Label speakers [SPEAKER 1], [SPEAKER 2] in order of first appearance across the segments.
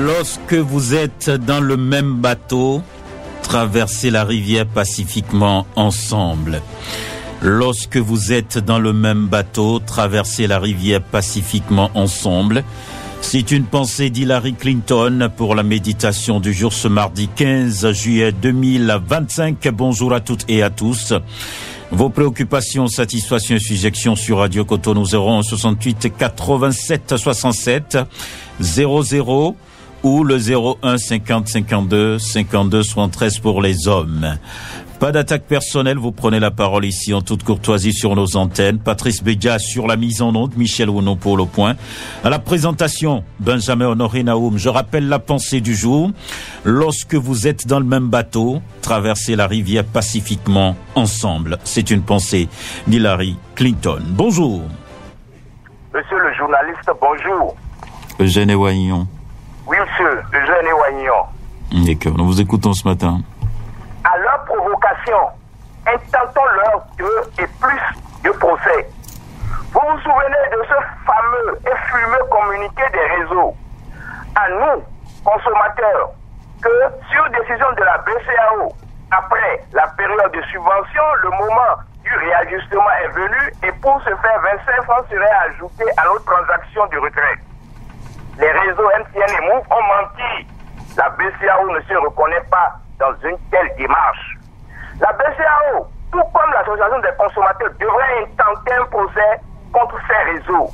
[SPEAKER 1] Lorsque vous êtes dans le même bateau, traversez la rivière pacifiquement ensemble. Lorsque vous êtes dans le même bateau, traversez la rivière pacifiquement ensemble. C'est une pensée d'Hillary Clinton pour la méditation du jour ce mardi 15 juillet 2025. Bonjour à toutes et à tous. Vos préoccupations, satisfactions et suggestions sur Radio Cotonou 01 68 87 67 00 ou le 01 50 52 52 73 pour les hommes. Pas d'attaque personnelle, vous prenez la parole ici en toute courtoisie sur nos antennes. Patrice Bédia sur la mise en onde, Michel Ouno pour le point. À la présentation, Benjamin Honoré Naoum. Je rappelle la pensée du jour. Lorsque vous êtes dans le même bateau, traversez la rivière pacifiquement ensemble. C'est une pensée d'Hillary Clinton. Bonjour.
[SPEAKER 2] Monsieur le journaliste, bonjour.
[SPEAKER 1] Eugène Ewaignon.
[SPEAKER 2] Oui, monsieur, Eugène Ewaignon.
[SPEAKER 1] D'accord, nous vous écoutons ce matin.
[SPEAKER 2] À leur provocation, intentons-leur 2 et plus de procès. Vous vous souvenez de ce fameux et fumeux communiqué des réseaux à nous, consommateurs, que sur décision de la BCAO, après la période de subvention, le moment du réajustement est venu et pour ce faire, 25 francs seraient ajoutés à nos transactions de retraite. Les réseaux MTN et Move ont menti. La BCAO ne se reconnaît pas dans une telle démarche. La BCAO, tout comme l'association des consommateurs, devrait intenter un procès contre ces réseaux.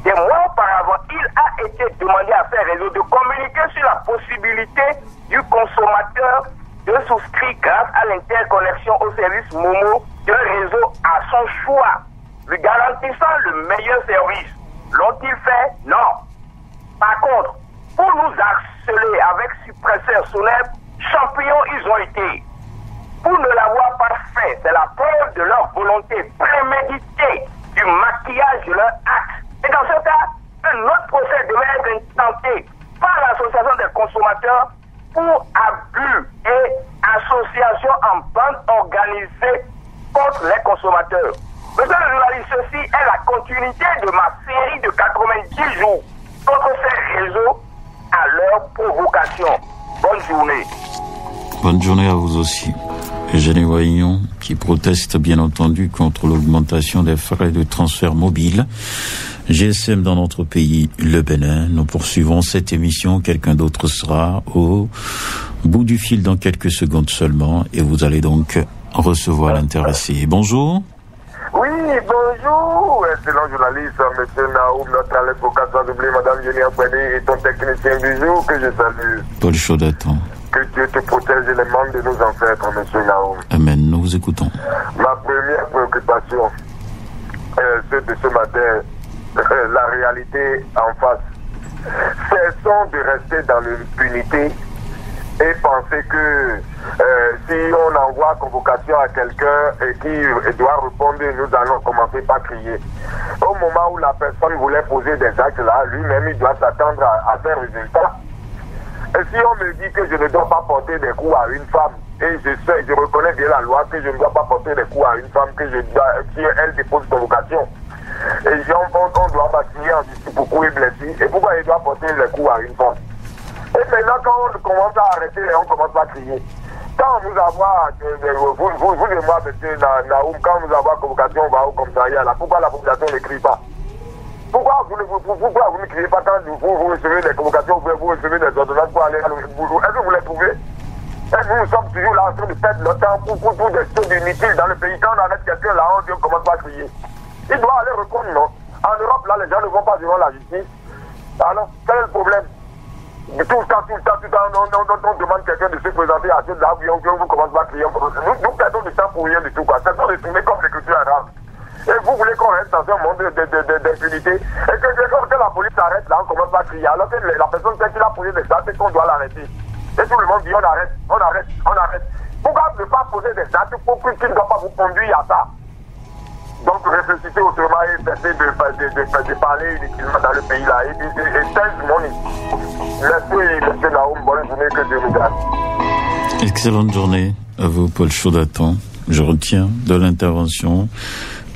[SPEAKER 2] Des mois auparavant, il a été demandé à ces réseaux de communiquer sur la possibilité du consommateur de souscrire grâce à l'interconnexion au service Momo d'un réseau à son choix, lui garantissant le meilleur service. L'ont-ils fait? Non. Par contre, pour nous harceler avec suppresseur sonore, champions ils ont été. Pour ne l'avoir pas fait, c'est la preuve de leur volonté préméditée, du maquillage de leur acte. Et dans ce cas, un autre procès devait être intenté par l'association des consommateurs pour abus et association en bande organisée contre les consommateurs. Monsieur le journaliste, ceci est la continuité de ma série de 90 jours contre ces réseaux à leur provocation. Bonne journée.
[SPEAKER 1] Bonne journée à vous aussi. Eugène Ewaignon, qui proteste bien entendu contre l'augmentation des frais de transfert mobile. GSM dans notre pays, le Bénin. Nous poursuivons cette émission. Quelqu'un d'autre sera au bout du fil dans quelques secondes seulement et vous allez donc recevoir l'intéressé. Bonjour.
[SPEAKER 3] Oui, bonjour, excellent journaliste, monsieur Naoum, notre avocat sans oublier madame Jenny Akwede et ton technicien du jour que je salue.
[SPEAKER 1] Paul Chaudatan.
[SPEAKER 3] Que Dieu te protège et les membres de nos ancêtres, monsieur Naoum.
[SPEAKER 1] Amen, nous vous écoutons.
[SPEAKER 3] Ma première préoccupation, c'est de ce matin, la réalité en face. Cessons de rester dans l'impunité et penser que si on envoie convocation à quelqu'un et qui doit répondre, nous allons commencer par crier. Au moment où la personne voulait poser des actes là, lui-même il doit s'attendre à ces résultats. Et si on me dit que je ne dois pas porter des coups à une femme, et je reconnais bien la loi que je ne dois pas porter des coups à une femme, si elle dépose convocation, et on doit basculer en justice pour coups et blessés, et pourquoi il doit porter les coups à une femme? Et maintenant, quand on commence à arrêter, on commence à crier. Quand vous avez, vous et moi, monsieur Naoum, quand vous avez convocation au commissariat, là, pourquoi la population ne crie pas? Pourquoi vous ne criez pas quand vous recevez des convocations, vous recevez des ordonnances pour aller à boulot? Est-ce que vous les trouvez? Est-ce que nous sommes toujours là en train de perdre notre temps pour des choses inutiles dans le pays? Quand on arrête quelqu'un là, on commence pas à crier. Il doit aller répondre, non? En Europe, là, les gens ne vont pas devant la justice. Alors, quel est le problème? Tout le temps, on demande quelqu'un de se présenter à ceux là, on commence pas à crier. Nous perdons du temps pour rien du tout, quoi. C'est ça de tourner comme l'écriture arabe. Et vous voulez qu'on reste dans un monde d'impunité et que la police s'arrête là, on commence pas à crier. Alors que la personne qui a posé des actes, c'est qu'on doit l'arrêter. Et tout le monde dit on arrête. Pourquoi ne pas poser des actes pour qu'il ne doit pas vous conduire à ça? Donc réfléchissez autrement et cessez de parler inutilement dans le pays là. Et thanks money. Merci, monsieur Naoum, bonne journée, que Dieu vous garde.
[SPEAKER 1] Excellente journée à vous, Paul Chaudatan. Je retiens de l'intervention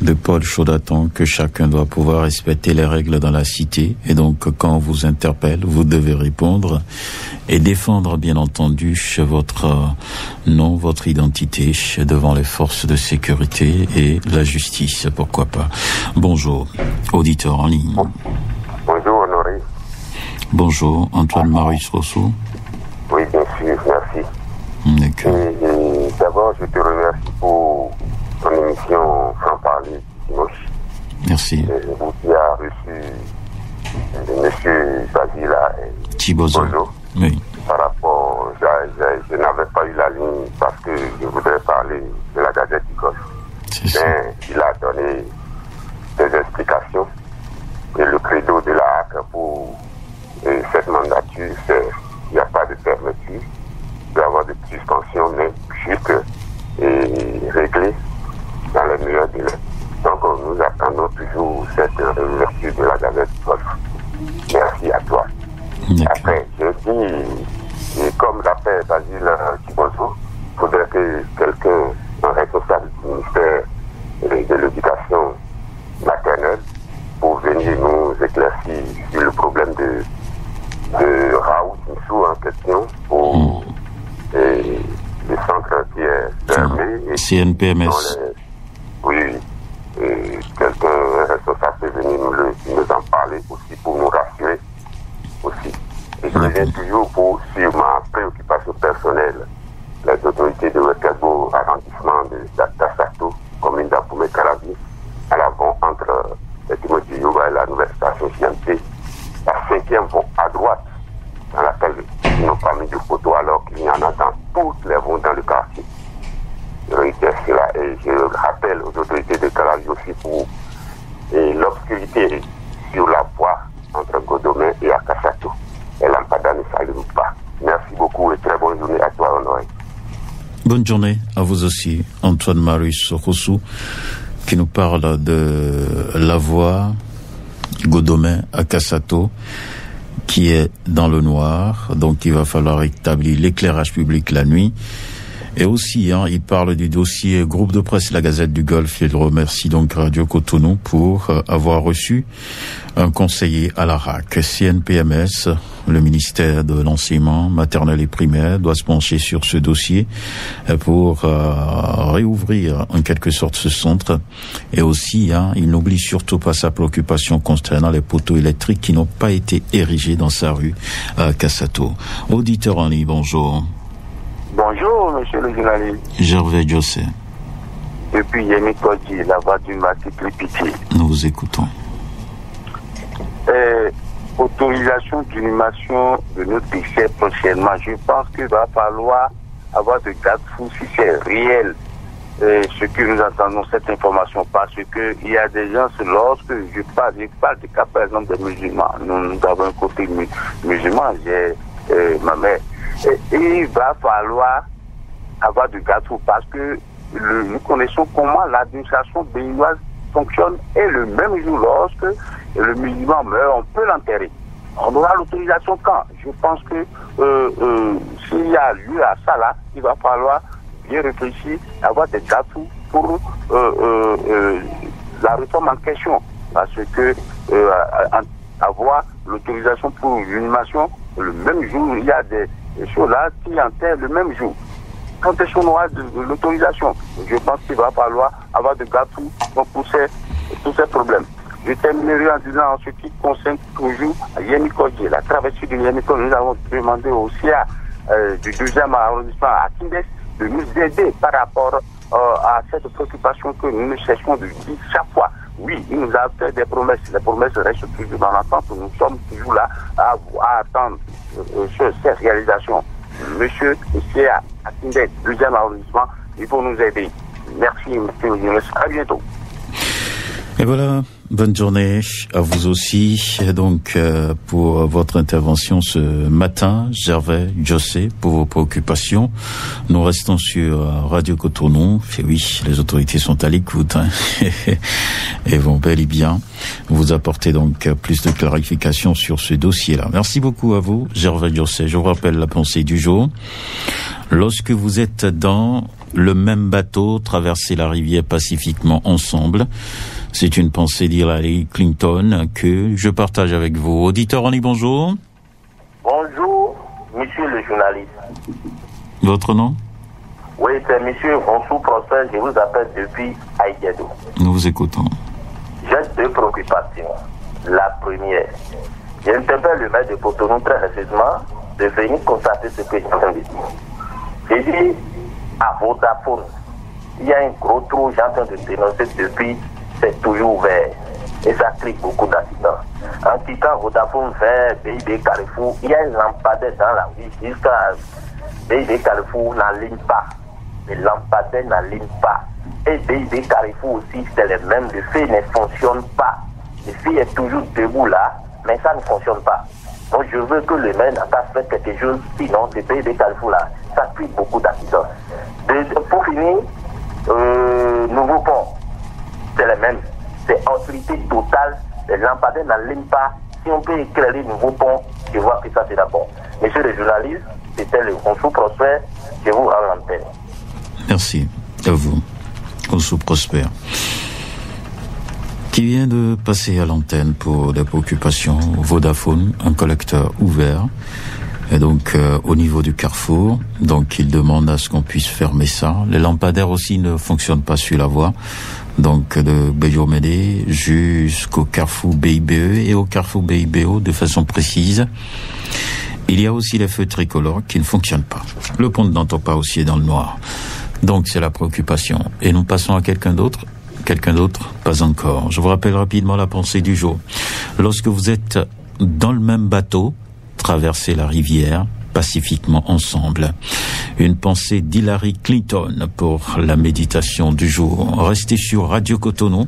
[SPEAKER 1] de Paul Chaudatan que chacun doit pouvoir respecter les règles dans la cité. Et donc, quand on vous interpelle, vous devez répondre et défendre, bien entendu, votre nom, votre identité devant les forces de sécurité et la justice, pourquoi pas. Bonjour, auditeur en ligne.
[SPEAKER 3] Bonjour, Honoré.
[SPEAKER 1] Bonjour, Antoine Marius Rousseau.
[SPEAKER 3] Oui, bien sûr, merci.
[SPEAKER 1] D'accord.
[SPEAKER 3] Et d'abord, je te remercie pour ton émission Sans parler dimanche.
[SPEAKER 1] Merci.
[SPEAKER 3] Où tu as reçu M. Basila et
[SPEAKER 1] Thibozo. Oui.
[SPEAKER 3] Par rapport, je n'avais pas eu la ligne parce que je voudrais parler de la Gazette du Golfe. Mais il a donné des explications. Et le credo de la HAC pour cette mandature, c'est qu'il n'y a pas de fermeture, il peut y avoir des suspensions, mais juste et réglées dans les meilleurs délais. Donc nous attendons toujours cette réouverture de la Gazette du Golfe. Merci à toi. Après, je dis, et comme l'appelle Basile Thibozo, il faudrait que quelqu'un, un responsable du ministère de l'Éducation maternelle, pour venir nous éclaircir sur le problème de Raoult Missou en question pour le centre qui est fermé.
[SPEAKER 1] CNPMS.
[SPEAKER 3] Oui, quelqu'un responsable peut venir nous en parler aussi pour nous rassurer aussi. Et je reviens toujours sur ma préoccupation personnelle. Les autorités de Ouékabo, arrondissement de Tassato, commune d'Apoumé-Carabi, à l'avant entre Timothy Yuba et la nouvelle station CMT, la 5e vont à droite, dans laquelle ils n'ont pas mis de photo alors qu'il y en a dans toutes les voies dans le quartier. Je réitère cela et je rappelle aux autorités de Carabi aussi pour l'obscurité sur la voie entre Godomé et Akassato. Et Lampada ne s'allume pas. Merci beaucoup et très bonne journée à toi, Honoré.
[SPEAKER 1] Bonne journée à vous aussi, Antoine Marius Rousseau, qui nous parle de la voie Godomé à Kassato, qui est dans le noir, donc il va falloir établir l'éclairage public la nuit. Et aussi, il parle du dossier groupe de presse La Gazette du Golfe. Il remercie donc Radio Cotonou pour avoir reçu un conseiller à la RAC. CNPMS, le ministère de l'enseignement maternel et primaire, doit se pencher sur ce dossier pour réouvrir en quelque sorte ce centre. Et aussi, il n'oublie surtout pas sa préoccupation concernant les poteaux électriques qui n'ont pas été érigés dans sa rue à Kassato. Auditeur en ligne, bonjour.
[SPEAKER 4] Bonjour, monsieur le journaliste.
[SPEAKER 1] Gervais Jossé.
[SPEAKER 4] Depuis Yemi Kodji, la voix du Massif Pitié.
[SPEAKER 1] Nous vous écoutons.
[SPEAKER 4] Autorisation d'inhumation de notre décès prochainement. Je pense qu'il va falloir avoir de garde-fous si c'est réel ce que nous entendons, cette information, parce que il y a des gens, lorsque je parle du cas par exemple des musulmans. Nous avons un côté musulman, j'ai ma mère. Et il va falloir avoir du garde-fous parce que nous connaissons comment l'administration béninoise fonctionne et le même jour lorsque le musulman meurt, on peut l'enterrer. On aura l'autorisation quand? Je pense que s'il y a lieu à ça là, il va falloir bien réfléchir, avoir des garde-fous pour la réforme en question. Parce que avoir l'autorisation pour l'inhumation, le même jour, il y a des choses là qui enterrent le même jour. Quand on aura de l'autorisation, je pense qu'il va falloir avoir de garde-fous pour tous ces problèmes. Je terminerai en disant en ce qui concerne toujours Yemi Kodji, la traversée de Yemi Kodji, nous avons demandé au CIA du 2e arrondissement à Kindes de nous aider par rapport à cette préoccupation que nous cessons de dire chaque fois. Oui, il nous a fait des promesses. Les promesses restent toujours dans l'attente. Nous sommes toujours là à attendre cette réalisation. Monsieur le CIA à Kindes, 2e arrondissement, il faut nous aider. Merci, monsieur le journaliste. À bientôt.
[SPEAKER 1] Et voilà, bonne journée à vous aussi. Et donc, pour votre intervention ce matin, Gervais Jossé, pour vos préoccupations. Nous restons sur Radio Cotonou. Et oui, les autorités sont à l'écoute et vont bel et bien vous apporter donc plus de clarification sur ce dossier-là. Merci beaucoup à vous, Gervais Jossé. Je vous rappelle la pensée du jour. Lorsque vous êtes dans le même bateau, traverser la rivière pacifiquement ensemble. C'est une pensée d'Hillary Clinton que je partage avec vous. Auditeur, on dit bonjour.
[SPEAKER 5] Bonjour, monsieur le journaliste.
[SPEAKER 1] Votre nom?
[SPEAKER 5] Oui, c'est monsieur Ronsou Prosper, je vous appelle depuis Haïtiado.
[SPEAKER 1] Nous vous écoutons.
[SPEAKER 5] J'ai 2 préoccupations. La première, j'interpelle le maire de Cotonou très récemment de venir constater ce que j'ai en train de dire. J'ai dit à Vodafone, il y a un gros trou, j'ai en train de dénoncer depuis, c'est toujours ouvert. Et ça crée beaucoup d'accidents. En quittant Vodafone vers BIB Carrefour, il y a une lampadaire dans la rue jusqu'à BIB Carrefour n'allume pas. Les lampadaires n'allument pas. Et BIB Carrefour aussi, c'est le même. Le feu ne fonctionne pas. Le feu est toujours debout là, mais ça ne fonctionne pas. Donc je veux que le maire n'a pas fait quelque chose, sinon ce BIB Carrefour là, ça crée beaucoup d'accidents. Pour finir, Nouveau Pont, c'est le même. C'est autorité totale, les lampadaires n'allument pas. Si on peut éclairer Nouveau Pont, je vois que ça c'est d'abord. Monsieur le journaliste, c'était le Ronsou Prosper, je vous rends l'antenne.
[SPEAKER 1] Merci à vous, Ronsou Prosper, qui vient de passer à l'antenne pour des préoccupations. Vodafone, un collecteur ouvert, et donc au niveau du carrefour, donc il demande à ce qu'on puisse fermer ça. Les lampadaires aussi ne fonctionnent pas sur la voie, donc de Béjomédé jusqu'au carrefour BIBE et au carrefour BIBO de façon précise. Il y a aussi les feux tricolores qui ne fonctionnent pas. Le pont de Nantopa aussi est dans le noir. Donc c'est la préoccupation. Et nous passons à quelqu'un d'autre. Quelqu'un d'autre, pas encore. Je vous rappelle rapidement la pensée du jour. Lorsque vous êtes dans le même bateau, traversez la rivière pacifiquement ensemble. Une pensée d'Hillary Clinton pour la méditation du jour. Restez sur Radio Cotonou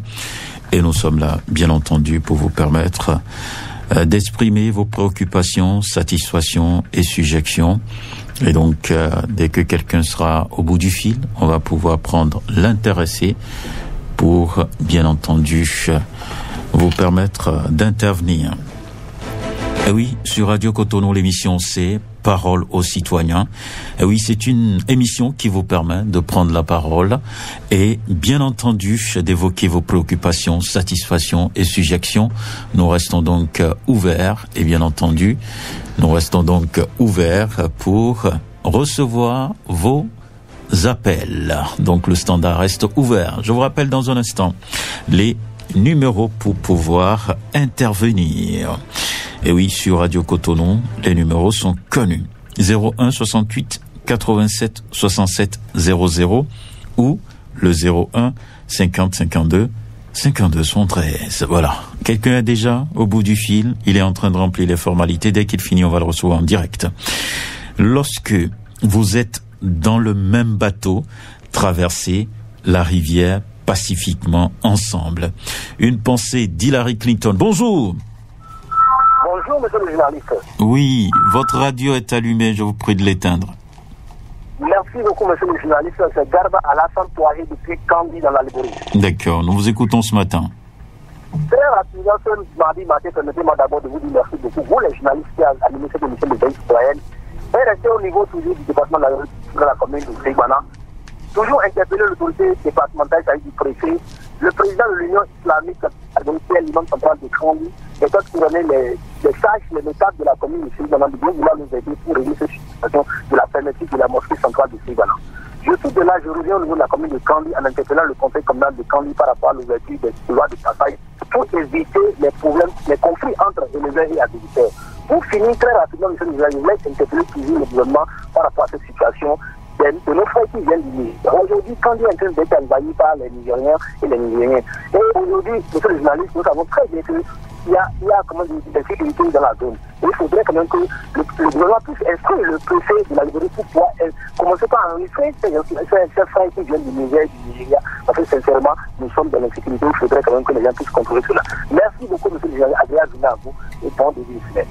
[SPEAKER 1] et nous sommes là, bien entendu, pour vous permettre d'exprimer vos préoccupations, satisfactions et sujections. Et donc, dès que quelqu'un sera au bout du fil, on va pouvoir prendre l'intéressé pour, bien entendu, vous permettre d'intervenir. Et oui, sur Radio Cotonou, l'émission c'est Parole aux citoyens. Et oui, c'est une émission qui vous permet de prendre la parole et, bien entendu, d'évoquer vos préoccupations, satisfactions et sujections. Nous restons donc ouverts et, bien entendu, nous restons donc ouverts pour recevoir vos appels. Donc, le standard reste ouvert. Je vous rappelle dans un instant les numéros pour pouvoir intervenir. Et oui, sur Radio Cotonou, les numéros sont connus. 01 68 87 67 00 ou le 01 50 52 52 73. Voilà. Quelqu'un est déjà au bout du fil. Il est en train de remplir les formalités. Dès qu'il finit, on va le recevoir en direct. Lorsque vous êtes dans le même bateau, traversez la rivière pacifiquement ensemble. Une pensée d'Hillary Clinton. Bonjour.
[SPEAKER 2] Bonjour, monsieur le journaliste.
[SPEAKER 1] Oui, votre radio est allumée, je vous prie de l'éteindre.
[SPEAKER 2] Merci beaucoup, monsieur le journaliste. C'est Garba Alassane Touaré depuis Kandi dans la Libérie.
[SPEAKER 1] D'accord, nous vous écoutons ce matin.
[SPEAKER 2] Très rapidement, ce mardi matin, permettez-moi d'abord de vous dire merci beaucoup. Vous, les journalistes qui avez animé cette émission de veille citoyenne, et restez au niveau toujours du département de la commune de Segbana. Toujours interpeller l'autorité départementale, c'est-à-dire du préfet, le président de l'Union islamique, qui est l'imam central de Kandi, et d'autres qui connaissent les sages, les notables de la commune de Segbana, de bien vouloir nous aider pour régler cette situation de la fermeture de la mosquée centrale de Segbana. Je suis de là, je reviens au niveau de la commune de Kandi en interpellant le conseil communal de Kandi par rapport à l'ouverture des couloirs de travail pour éviter les problèmes, les conflits entre éleveurs et agriculteurs. Pour finir très rapidement, monsieur le président, je voulais interpeller toujours le gouvernement par rapport à cette situation de nos frères qui viennent du Niger. Aujourd'hui, Kandi est en train d'être envahi par les Nigériens et les Nigériens. Et aujourd'hui, monsieur le journaliste, nous savons très bien que il y a comment dire, des sécurités dans la zone. Et il faudrait quand même que le gouvernement puisse instruire le préfet de la Libérie pour pouvoir commencer par enregistrer ces frères qui viennent du Niger, du Nigeria. Parce que sincèrement, nous sommes dans l'insécurité. Il faudrait quand même que les gens puissent contrôler cela. Merci beaucoup, monsieur le journaliste. Agréable journée à vous et bon début de semaine.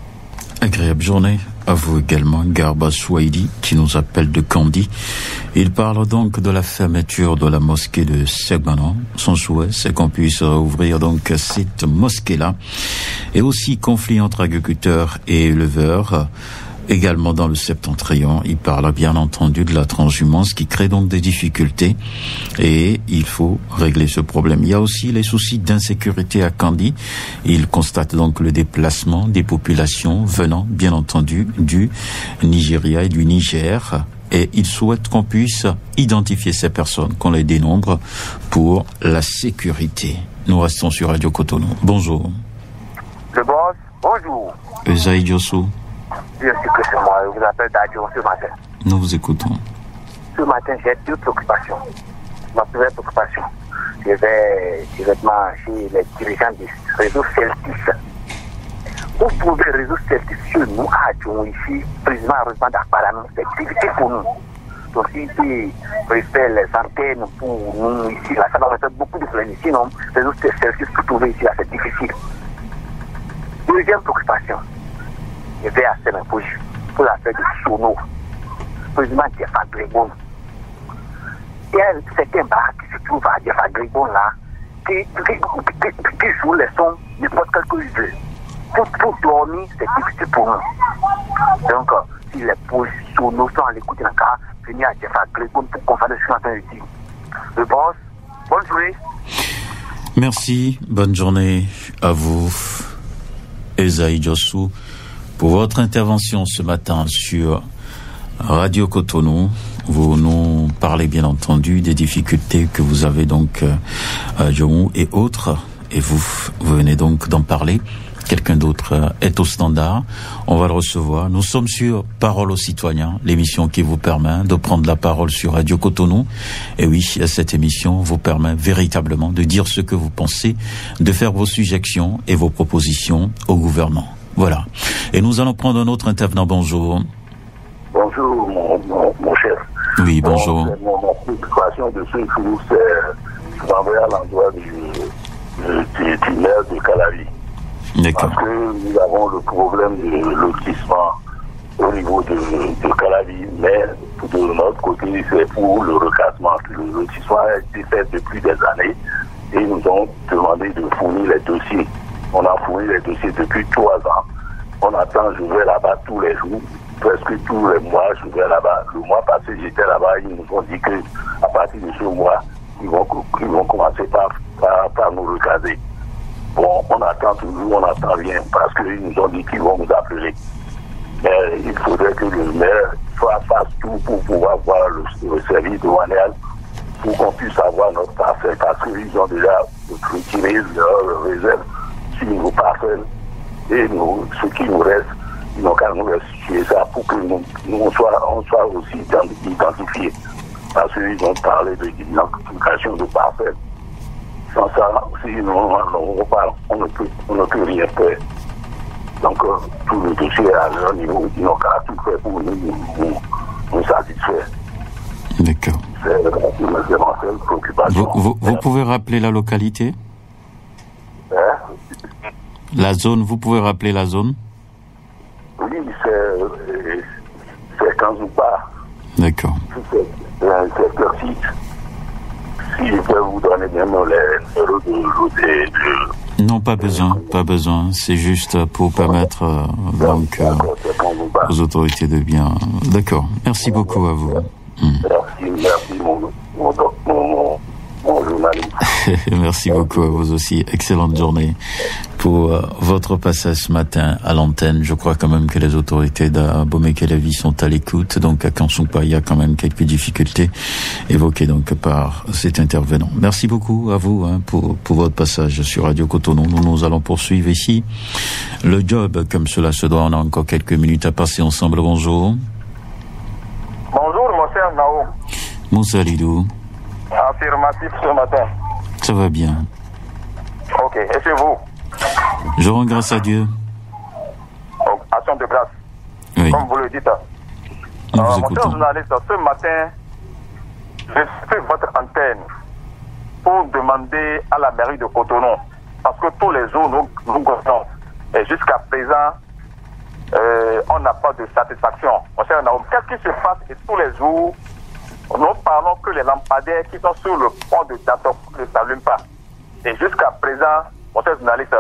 [SPEAKER 1] Agréable journée à vous également, Garba Souaidi, qui nous appelle de Kandi. Il parle donc de la fermeture de la mosquée de Segbana. Son souhait, c'est qu'on puisse ouvrir donc cette mosquée-là. Et aussi conflit entre agriculteurs et éleveurs. également dans le Septentrion. Il parle bien entendu de la transhumance qui crée donc des difficultés et il faut régler ce problème. Il y a aussi les soucis d'insécurité à Kandi. Il constate donc le déplacement des populations venant bien entendu du Nigeria et du Niger. Et il souhaite qu'on puisse identifier ces personnes, qu'on les dénombre pour la sécurité. Nous restons sur Radio Cotonou. Bonjour.
[SPEAKER 3] Le boss, bonjour.
[SPEAKER 1] Esaïe Diossou.
[SPEAKER 3] Bien sûr que c'est moi, je vous appelle Dadio ce matin.
[SPEAKER 1] Nous vous écoutons.
[SPEAKER 3] Ce matin, j'ai 2 préoccupations. Ma première préoccupation, je vais directement chez les dirigeants du réseau Celtis. Vous pouvez le réseau Celtis chez nous, à Djon, ici, président arrondissement d'Akparam, c'est difficile pour nous. Donc, si tu préfères les antennes pour nous ici, là, ça va faire beaucoup de problèmes. Sinon, le réseau Celtis pour trouver ici, là, c'est difficile. Deuxième préoccupation, je vais à Sénapouche pour l'affaire de Sono, président Jeff Grégon. Il y a certains bars qui se trouvent à Jeff Grégon là, qui jouent les sons n'importe quel que je veux. Pour dormir, c'est difficile pour nous. Donc, si les polices Sono sont à l'écoute d'un cas, venir à Jeff Grégon pour qu'on fasse ce qu'on est en train de dire. Le boss, bonne journée.
[SPEAKER 1] Merci, bonne journée à vous, Esaïe Diossou, pour votre intervention ce matin sur Radio Cotonou. Vous nous parlez bien entendu des difficultés que vous avez donc à Djomou et autres, et vous venez donc d'en parler. Quelqu'un d'autre est au standard. On va le recevoir. Nous sommes sur Parole aux citoyens, l'émission qui vous permet de prendre la parole sur Radio Cotonou. Et oui, cette émission vous permet véritablement de dire ce que vous pensez, de faire vos suggestions et vos propositions au gouvernement. Voilà. Et nous allons prendre un autre intervenant. Bonjour.
[SPEAKER 4] Bonjour, mon chef.
[SPEAKER 1] Oui, bonjour.
[SPEAKER 4] Mon préoccupation de ce jour, c'est envers l'endroit du maire de Calavi.
[SPEAKER 1] D'accord.
[SPEAKER 4] Parce que nous avons le problème de lotissement au niveau de Calavi, mais de notre côté, c'est pour le recasement. Le lotissement a été fait depuis des années et ils nous ont demandé de fournir les dossiers. On a fourni les dossiers depuis 3 ans. On attend, je vais là-bas tous les jours, presque tous les mois, je vais là-bas. Le mois passé, j'étais là-bas, ils nous ont dit que à partir de ce mois, ils vont commencer par nous recaser. Bon, on attend toujours, on n'attend rien, parce qu'ils nous ont dit qu'ils vont nous appeler. Mais il faudrait que le maire fasse tout pour pouvoir voir le service douanial, pour qu'on puisse avoir notre parcelle, parce qu'ils ont déjà retiré leur réserve sur nos parcelles. Et nous, ce qui nous reste, ils n'ont qu'à nous restituer ça pour que nous on soit aussi identifiés. Parce qu'ils ont parlé de l'identification de parcelles. Sans ça, sinon, on ne peut rien faire. Donc, tout le dossier est à leur niveau, ils n'ont qu'à tout faire pour nous satisfaire.
[SPEAKER 1] D'accord.
[SPEAKER 4] C'est ma seule préoccupation.
[SPEAKER 1] Vous pouvez rappeler la localité? La zone, vous pouvez rappeler la zone?
[SPEAKER 4] Oui, c'est Kanzoupa.
[SPEAKER 1] D'accord.
[SPEAKER 4] C'est un secteur 6. Si je peux vous donner bien les numéros de...
[SPEAKER 1] Non, pas besoin. C'est juste pour permettre aux autorités de bien... D'accord. Merci beaucoup à vous.
[SPEAKER 4] Merci mon journaliste.
[SPEAKER 1] Merci beaucoup à vous aussi. Excellente journée pour votre passage ce matin à l'antenne. Je crois quand même que les autorités d'Abomey-Calavi sont à l'écoute. Donc à Kansoumpa, il y a quand même quelques difficultés évoquées donc par cet intervenant. Merci beaucoup à vous pour votre passage sur Radio Cotonou. Nous allons poursuivre ici le job comme cela se doit. On a encore quelques minutes à passer ensemble. Bonjour.
[SPEAKER 2] Bonjour, mon cher Nao.
[SPEAKER 1] Moussa Lidou.
[SPEAKER 2] Affirmatif ce matin.
[SPEAKER 1] Ça va bien.
[SPEAKER 2] Ok, et c'est vous?
[SPEAKER 1] Je rends grâce à Dieu.
[SPEAKER 2] Action de grâce.
[SPEAKER 1] Oui.
[SPEAKER 2] Comme vous le dites.
[SPEAKER 1] Nous vous
[SPEAKER 2] mon
[SPEAKER 1] écoutons.
[SPEAKER 2] cher journaliste, ce matin, je fais votre antenne pour demander à la mairie de Cotonou, parce que tous les jours nous gouvernons. Et jusqu'à présent, on n'a pas de satisfaction. Mon cher Naoum, qu'est-ce qui se passe? Et tous les jours, nous parlons que les lampadaires qui sont sur le pont de Datok ne s'allument pas. Et jusqu'à présent, mon cher journaliste,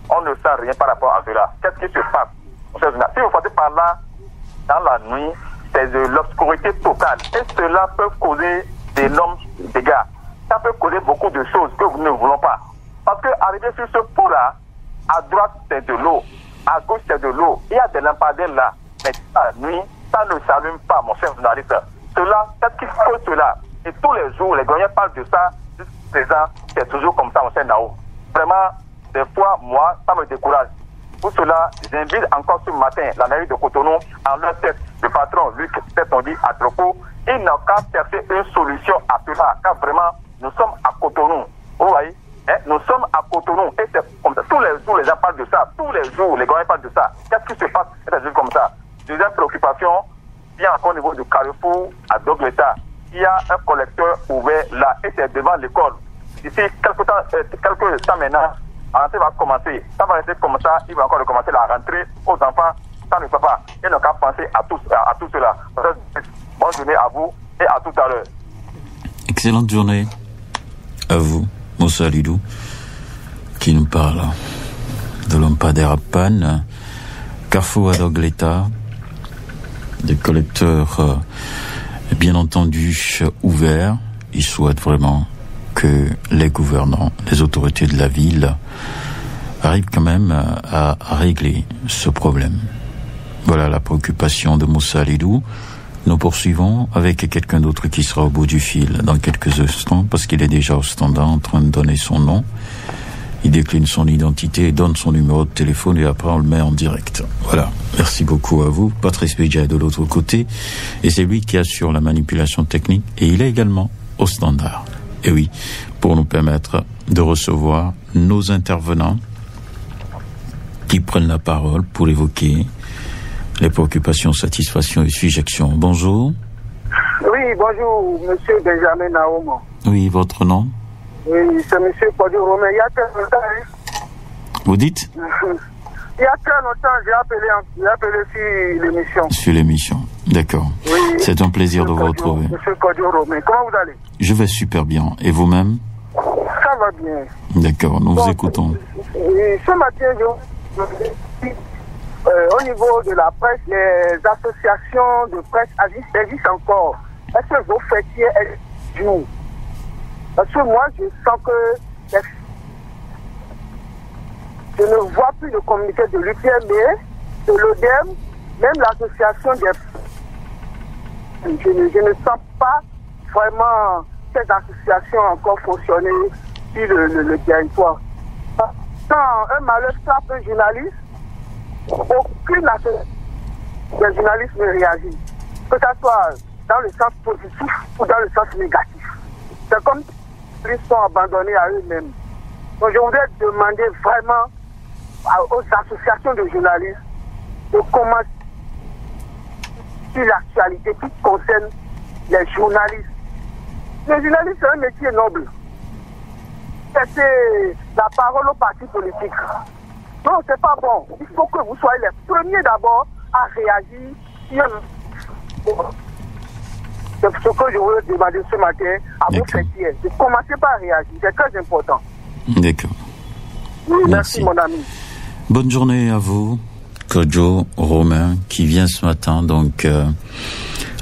[SPEAKER 2] on ne sait rien par rapport à cela. Qu'est-ce qui se passe, mon cher journaliste? Si vous passez par là,
[SPEAKER 5] dans la nuit, c'est de l'obscurité totale. Et cela peut causer d'énormes dégâts. Ça peut causer beaucoup de choses que nous ne voulons pas. Parce que arriver sur ce pont-là, à droite c'est de l'eau, à gauche c'est de l'eau. Il y a des lampadaires là. Mais la nuit, ça ne s'allume pas, mon cher journaliste. Cela, peut-être qu'il faut cela. Et tous les jours, les Ghanaiens parlent de ça. Jusqu'à présent, c'est toujours comme ça, mon cher Nao. Vraiment, des fois, moi, ça me décourage. Pour cela, j'invite encore ce matin la mairie de Cotonou, en leur tête, le patron Luc Tetondi à Tropo, il n'a qu'à chercher une solution à cela, car vraiment, nous sommes à Cotonou. Vous voyez, hein? Nous sommes à Cotonou, et c'est comme ça. Tous les jours, les gens parlent de ça. Tous les jours, les Ghanaiens parlent de ça. Qu'est-ce qui se passe? C'est comme ça. Deuxième préoccupation, il y a encore au niveau du Carrefour, à Dogleta, il y a un collecteur ouvert là, et c'est devant l'école. D'ici quelques temps maintenant, la rentrée va commencer. Ça va rester comme ça, il va encore recommencer la rentrée aux enfants. Ça ne peut pas. Il n'a qu'à penser à tout cela. Bonne journée à vous et à tout à l'heure.
[SPEAKER 1] Excellente journée à vous, Moussa Lidou, qui nous parle de lampadaires à panne, Carrefour à Dogleta, des collecteurs bien entendu ouverts. Ils souhaitent vraiment que les gouvernants, les autorités de la ville arrivent quand même à régler ce problème. Voilà la préoccupation de Moussa Lidou. Nous poursuivons avec quelqu'un d'autre qui sera au bout du fil dans quelques instants, parce qu'il est déjà au standard en train de donner son nom. Il décline son identité et donne son numéro de téléphone et après on le met en direct. Voilà. Merci beaucoup à vous. Patrice Bédia est de l'autre côté et c'est lui qui assure la manipulation technique et il est également au standard. Et oui, pour nous permettre de recevoir nos intervenants qui prennent la parole pour évoquer les préoccupations, satisfactions et sujections. Bonjour.
[SPEAKER 6] Oui, bonjour, monsieur Benjamin Naomo.
[SPEAKER 1] Oui, votre nom?
[SPEAKER 6] Oui, c'est monsieur Kodio Romain. Il y a très longtemps, hein?
[SPEAKER 1] Vous dites?
[SPEAKER 6] Il y a très longtemps, j'ai appelé sur l'émission.
[SPEAKER 1] Sur l'émission, d'accord. Oui, c'est un plaisir de vous retrouver.
[SPEAKER 6] Monsieur Kodio Romain, comment vous allez?
[SPEAKER 1] Je vais super bien. Et vous-même?
[SPEAKER 6] Ça va bien.
[SPEAKER 1] D'accord, nous vous écoutons.
[SPEAKER 6] Ce matin, au niveau de la presse, les associations de presse existent encore. Est-ce que vos fêtiers jouent? Parce que moi, je sens que je ne vois plus de communiqué de l'UPMB, de l'ODEM, même l'association des... Je ne sens pas vraiment ces associations encore fonctionner sur le territoire. Quand un malheur frappe un journaliste, aucune association des journalistes ne réagit. Que ce soit dans le sens positif ou dans le sens négatif. C'est comme ils sont abandonnés à eux-mêmes. Donc je voudrais demander vraiment aux associations de journalistes de commencer sur l'actualité qui concerne les journalistes. Les journalistes, c'est un métier noble. C'est la parole aux partis politiques. Non, c'est pas bon. Il faut que vous soyez les premiers d'abord à réagir. C'est ce que je voulais demander ce matin à vos fêtiers. De commencer par réagir. C'est très important.
[SPEAKER 1] D'accord.
[SPEAKER 6] Oui, merci mon ami.
[SPEAKER 1] Bonne journée à vous, Kojo Romain, qui vient ce matin donc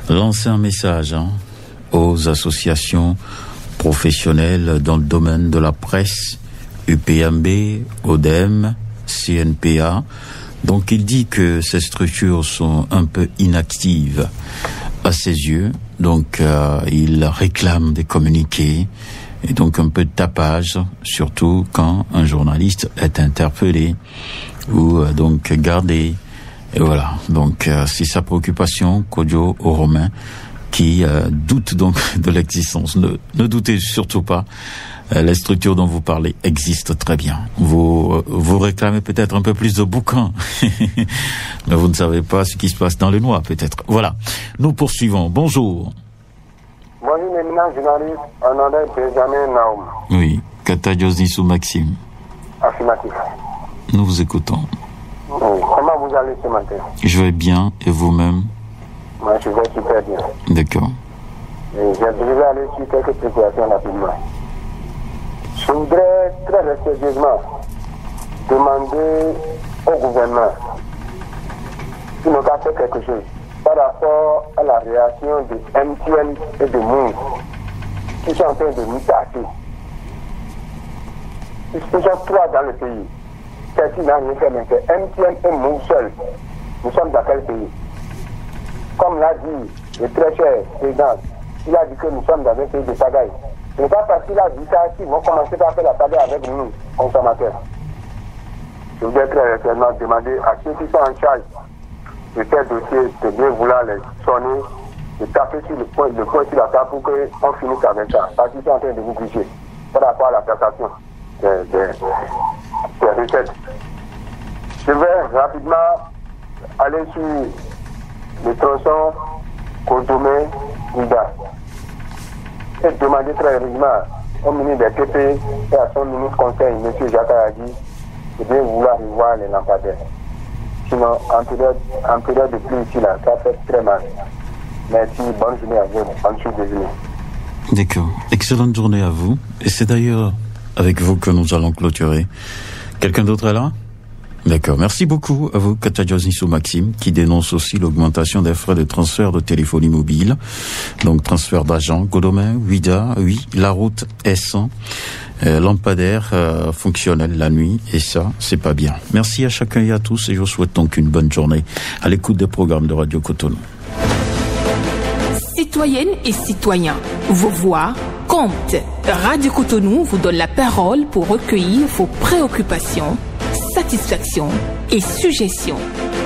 [SPEAKER 1] lancer un message aux associations professionnelles dans le domaine de la presse, UPMB, ODEM, CNPA. Donc il dit que ces structures sont un peu inactives à ses yeux. Donc il réclame des communiqués et donc un peu de tapage, surtout quand un journaliste est interpellé ou donc gardé. Et voilà, donc c'est sa préoccupation, Kojo Romain, qui doute donc de l'existence. Ne doutez surtout pas, les structures dont vous parlez existent très bien. Vous réclamez peut-être un peu plus de bouquins, mais vous ne savez pas ce qui se passe dans les noix, peut-être. Voilà, nous poursuivons. Bonjour.
[SPEAKER 3] Bonjour, éminent journaliste, en nom de Benjamin Naoum.
[SPEAKER 1] Oui, Kata Josnissou Maxime.
[SPEAKER 3] Affirmatif.
[SPEAKER 1] Nous vous écoutons.
[SPEAKER 3] Oui. Comment vous allez ce matin?
[SPEAKER 1] Je vais bien, et vous-même?
[SPEAKER 3] Moi, je vais super bien.
[SPEAKER 1] D'accord.
[SPEAKER 3] Je vais aller sur quelques précautions rapidement. Je voudrais très respectueusement demander au gouvernement s'ils n'ont pas fait quelque chose. par rapport à la réaction de MTN et de Moon qui sont en train de nous tasser. Ils sont trois dans le pays. Celle-ci n'a rien fait, mais c'est MTN et Moon seuls. Nous sommes dans quel pays? Comme l'a dit le très cher président, il a dit que nous sommes dans un pays de pagaille. Ce n'est pas parce qu'il a dit ça qu'ils vont commencer par faire la pagaille avec nous, consommateurs. Je voudrais très récemment demander à ceux qui sont en charge de ces dossiers de bien vouloir les sonner, de taper sur le point sur la table pour qu'on finisse avec ça. Parce qu'ils sont en train de vous gricher par rapport à la taxation des recettes. Je vais rapidement aller sur le tronçon Codomé-Ouida et demander très heureusement au ministre des TP et à son ministre conseil, M. Jacques Ayadi, de bien vouloir revoir les lampadaires. Sinon, en période de pluie ici, là, ça fait très mal. Merci, bonne journée à vous. Ensuite, désolé.
[SPEAKER 1] D'accord. Excellente journée à vous. Et c'est d'ailleurs avec vous que nous allons clôturer. Quelqu'un d'autre est là? D'accord. Merci beaucoup à vous, Katadjosnisso Maxime, qui dénonce aussi l'augmentation des frais de transfert de téléphonie mobile. Donc, transfert d'argent, Godomé, Ouida, oui, la route S1, lampadaire fonctionnel la nuit, et ça, c'est pas bien. Merci à chacun et à tous, et je vous souhaite donc une bonne journée à l'écoute des programmes de Radio Cotonou.
[SPEAKER 7] Citoyennes et citoyens, vos voix comptent. Radio Cotonou vous donne la parole pour recueillir vos préoccupations, satisfactions et suggestions.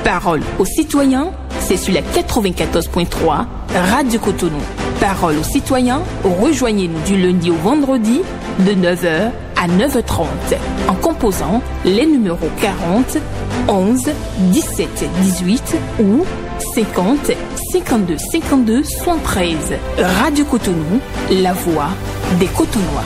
[SPEAKER 7] Parole aux citoyens, c'est sur la 94.3 Radio Cotonou. Parole aux citoyens, rejoignez-nous du lundi au vendredi de 9h à 9h30 en composant les numéros 40 11 17 18 ou 50 52 52 73. Radio Cotonou, la voix des Cotonois.